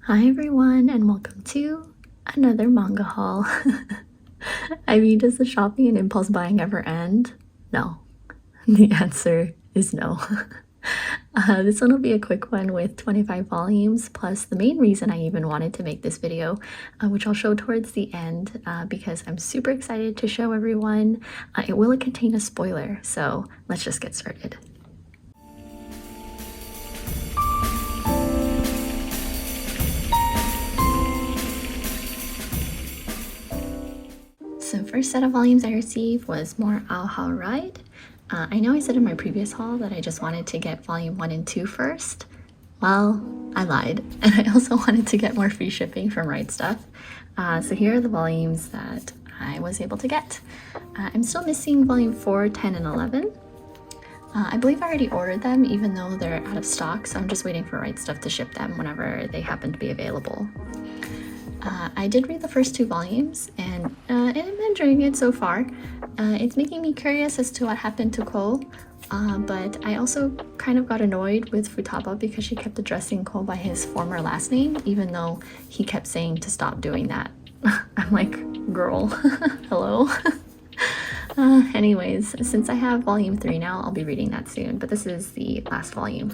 Hi everyone, and welcome to another manga haul. I mean, does the shopping and impulse buying ever end? No. The answer is no. This one will be a quick one with 25 volumes, plus the main reason I even wanted to make this video, which I'll show towards the end, because I'm super excited to show everyone. It will contain a spoiler, so let's just get started. So first set of volumes I received was more Haru Ride. I know I said in my previous haul that I just wanted to get volume 1 and 2 first. Well, I lied, and I also wanted to get more free shipping from Ride Stuff. So here are the volumes that I was able to get. I'm still missing volume 4, 10, and 11. I believe I already ordered them even though they're out of stock, so I'm just waiting for Ride Stuff to ship them whenever they happen to be available. I did read the first 2 volumes, and I'm enjoying it so far. It's making me curious as to what happened to Ko, but I also kind of got annoyed with Futaba because she kept addressing Ko by his former last name, even though he kept saying to stop doing that. I'm like, girl, hello? Anyways, since I have volume 3 now, I'll be reading that soon, but this is the last volume.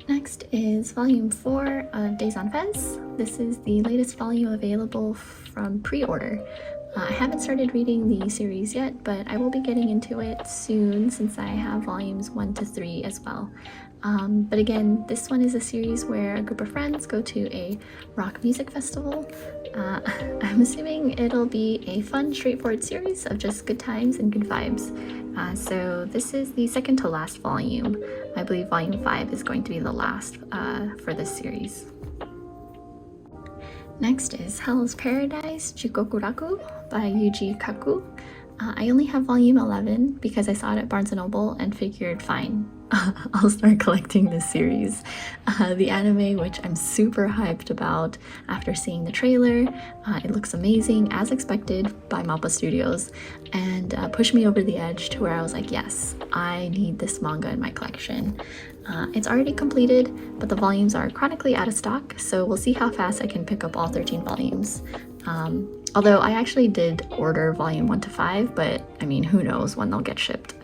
Next is volume 4 of Days on Fez. This is the latest volume available from pre-order. I haven't started reading the series yet, but I will be getting into it soon since I have volumes 1 to 3 as well. But again, this one is a series where a group of friends go to a rock music festival. I'm assuming it'll be a fun, straightforward series of just good times and good vibes. So this is the second to last volume. I believe volume 5 is going to be the last for this series. Next is Hell's Paradise Jigokuraku by Jigokuraku. I only have volume 11 because I saw it at Barnes & Noble and figured, fine, I'll start collecting this series. The anime, which I'm super hyped about after seeing the trailer. It looks amazing, as expected, by MAPPA Studios, and pushed me over the edge to where I was like, yes, I need this manga in my collection. It's already completed, but the volumes are chronically out of stock, so we'll see how fast I can pick up all 13 volumes. Although I actually did order volume 1 to 5, but I mean, who knows when they'll get shipped.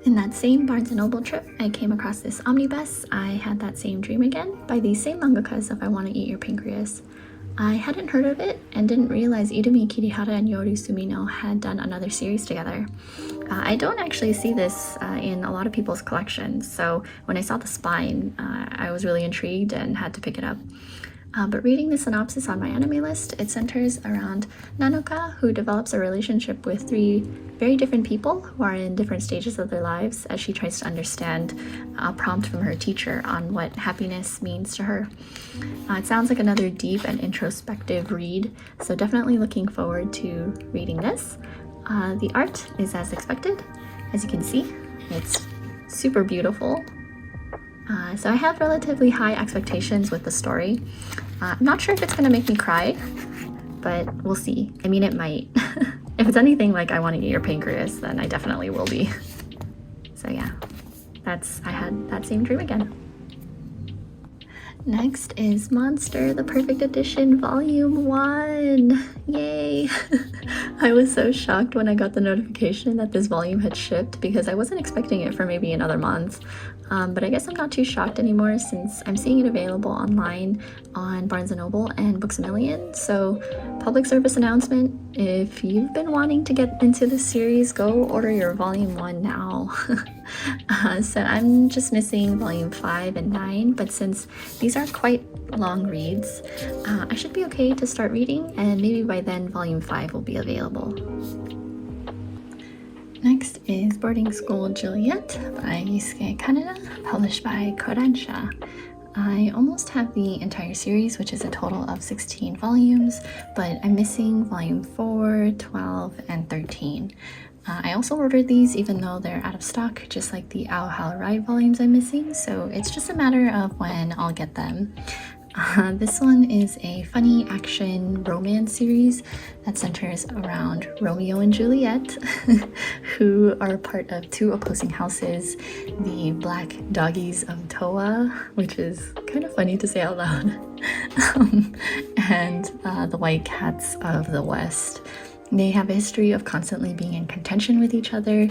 In that same Barnes & Noble trip, I came across this omnibus, I Had That Same Dream Again, by the same mangakas of I Want to Eat Your Pancreas. I hadn't heard of it and didn't realize Irumi Kirihara and Yoru Sumino had done another series together. I don't actually see this in a lot of people's collections, so when I saw the spine, I was really intrigued and had to pick it up. But reading the synopsis on my anime list, it centers around Nanoka, who develops a relationship with 3 very different people who are in different stages of their lives as she tries to understand a prompt from her teacher on what happiness means to her. It sounds like another deep and introspective read, so definitely looking forward to reading this. The art is as expected. As you can see, it's super beautiful. So I have relatively high expectations with the story. I'm not sure if it's gonna make me cry, but we'll see. I mean, it might. If it's anything like I Want to Eat Your Pancreas, then I definitely will be. So yeah, I Had That Same Dream Again. Next is Monster, the Perfect Edition, Volume 1! Yay! I was so shocked when I got the notification that this volume had shipped because I wasn't expecting it for maybe another month. But I guess I'm not too shocked anymore since I'm seeing it available online on Barnes & Noble and Books A Million. So, public service announcement, if you've been wanting to get into this series, go order your Volume 1 now. So I'm just missing Volume 5 and 9, but since these are quite long reads, I should be okay to start reading, and maybe by then Volume 5 will be available. Next is Boarding School Juliet by Yusuke Kaneda, published by Kodansha. I almost have the entire series, which is a total of 16 volumes, but I'm missing Volume 4, 12, and 13. I also ordered these even though they're out of stock, just like the Haru Ride volumes I'm missing, so it's just a matter of when I'll get them. This one is a funny action romance series that centers around Romeo and Juliet, who are part of two opposing houses, the Black Doggies of Toa, which is kind of funny to say out loud, and the White Cats of the West. They have a history of constantly being in contention with each other.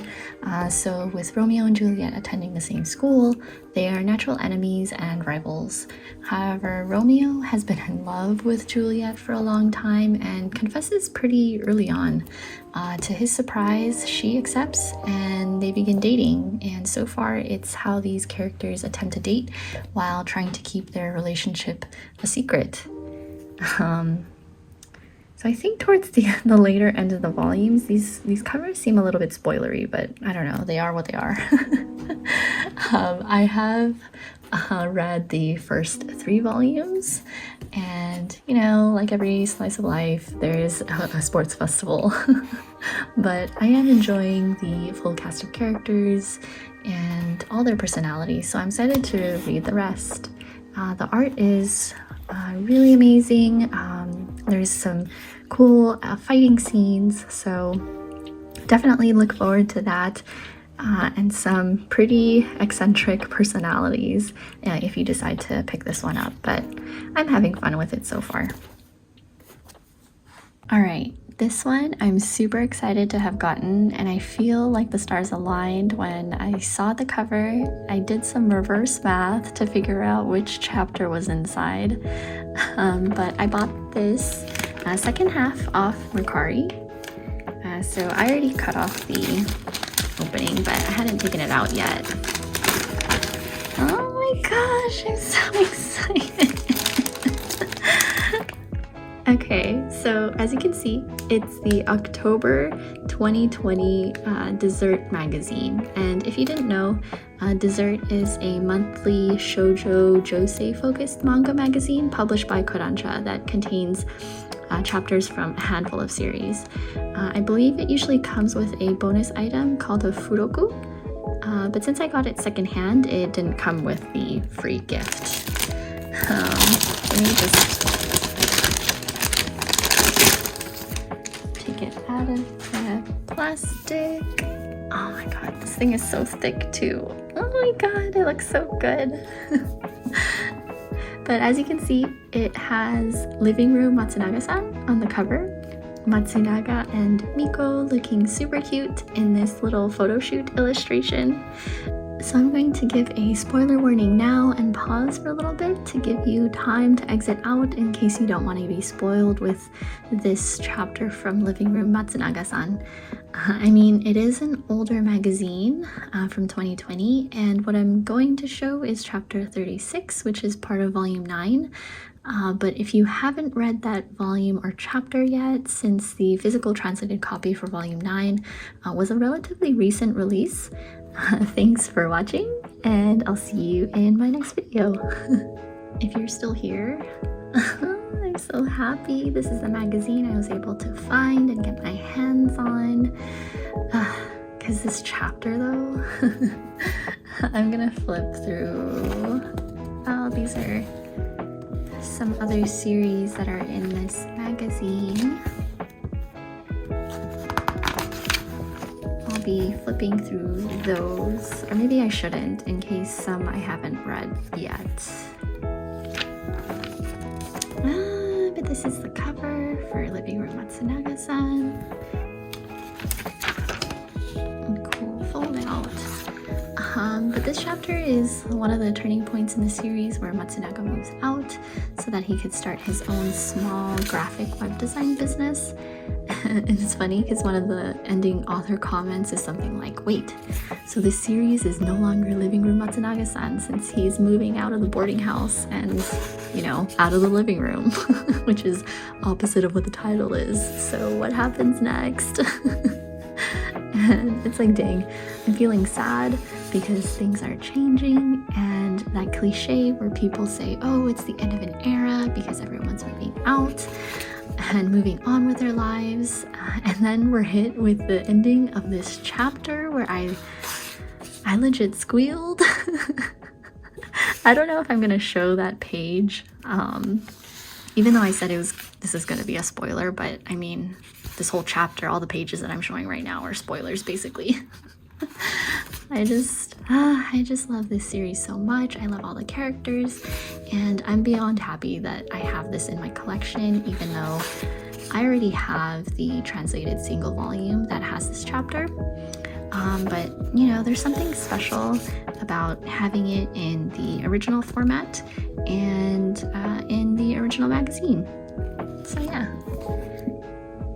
So with Romeo and Juliet attending the same school, they are natural enemies and rivals. However, Romeo has been in love with Juliet for a long time and confesses pretty early on. To his surprise, she accepts and they begin dating. And so far, it's how these characters attempt to date while trying to keep their relationship a secret. So I think towards the later end of the volumes, these covers seem a little bit spoilery, but I don't know, they are what they are. I have read the first 3 volumes, and you know, like every slice of life, there is a sports festival. But I am enjoying the full cast of characters and all their personalities, so I'm excited to read the rest. The art is really amazing. There's some cool fighting scenes, so definitely look forward to that, and some pretty eccentric personalities if you decide to pick this one up, but I'm having fun with it so far. All right, this one I'm super excited to have gotten, and I feel like the stars aligned when I saw the cover. I did some reverse math to figure out which chapter was inside, but I bought this second half off Mercari. So I already cut off the opening, but I hadn't taken it out yet. Oh my gosh, I'm so excited. Okay, so as you can see, it's the October 2020 Dessert magazine. And if you didn't know, Dessert is a monthly shoujo josei focused manga magazine published by Kodansha that contains chapters from a handful of series. I believe it usually comes with a bonus item called a furoku, but since I got it secondhand, it didn't come with the free gift. Let me just take it out of the plastic. Oh my god, this thing is so thick too. Oh my god, it looks so good. But as you can see, it has Living Room Matsunaga-san on the cover. Matsunaga and Miko looking super cute in this little photo shoot illustration. So I'm going to give a spoiler warning now and pause for a little bit to give you time to exit out in case you don't want to be spoiled with this chapter from Living Room Matsunaga-san. I mean, it is an older magazine from 2020, and what I'm going to show is chapter 36, which is part of volume 9. But if you haven't read that volume or chapter yet, since the physical translated copy for volume 9 was a relatively recent release, thanks for watching, and I'll see you in my next video. If you're still here, I'm so happy. This is the magazine I was able to find and get my hands on. Because this chapter though, I'm gonna flip through. Oh, these are some other series that are in this magazine. I'll be flipping through those, or maybe I shouldn't in case some I haven't read yet. But this is the cover for Living Room Matsunaga-san. Cool fold out. But this chapter is one of the turning points in the series where Matsunaga moves out so that he could start his own small graphic web design business. And it's funny because one of the ending author comments is something like, wait, so this series is no longer Living Room Matsunaga-san since he's moving out of the boarding house and, you know, out of the living room, which is opposite of what the title is. So what happens next? And it's like, dang, I'm feeling sad because things are changing, and that cliche where people say, oh, it's the end of an era because everyone's moving out and moving on with their lives, and then we're hit with the ending of this chapter where I legit squealed. I don't know if I'm gonna show that page, even though I said this is gonna be a spoiler, but I mean, this whole chapter, all the pages that I'm showing right now are spoilers, basically. I just love this series so much. I love all the characters, and I'm beyond happy that I have this in my collection, even though I already have the translated single volume that has this chapter. But you know, there's something special about having it in the original format and in the original magazine. So yeah.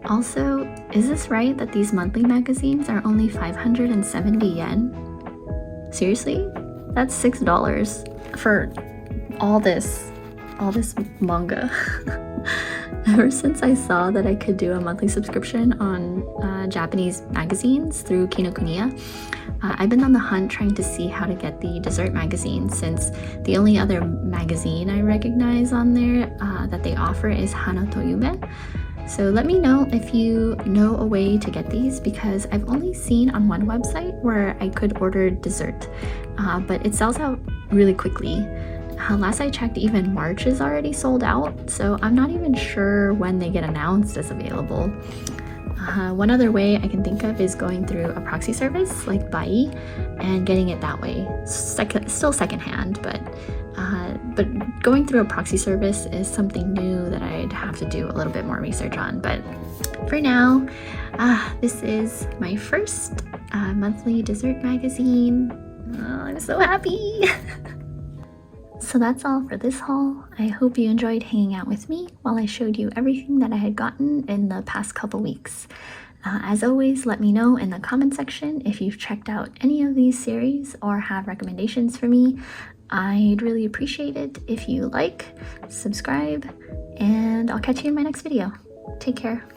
Also, is this right that these monthly magazines are only 570 yen? Seriously? That's $6 for all this manga. Ever since I saw that I could do a monthly subscription on Japanese magazines through Kinokuniya, I've been on the hunt trying to see how to get the dessert magazine, since the only other magazine I recognize on there that they offer is Hana to Yume. So let me know if you know a way to get these, because I've only seen on one website where I could order dessert, but it sells out really quickly. Last I checked, even March is already sold out, so I'm not even sure when they get announced as available. One other way I can think of is going through a proxy service like Bai and getting it that way. Still secondhand, but going through a proxy service is something new that I'd have to do a little bit more research on. But for now, this is my first monthly dessert magazine. Oh, I'm so happy! So that's all for this haul. I hope you enjoyed hanging out with me while I showed you everything that I had gotten in the past couple weeks. As always, let me know in the comment section if you've checked out any of these series or have recommendations for me. I'd really appreciate it if you like, subscribe, and I'll catch you in my next video. Take care.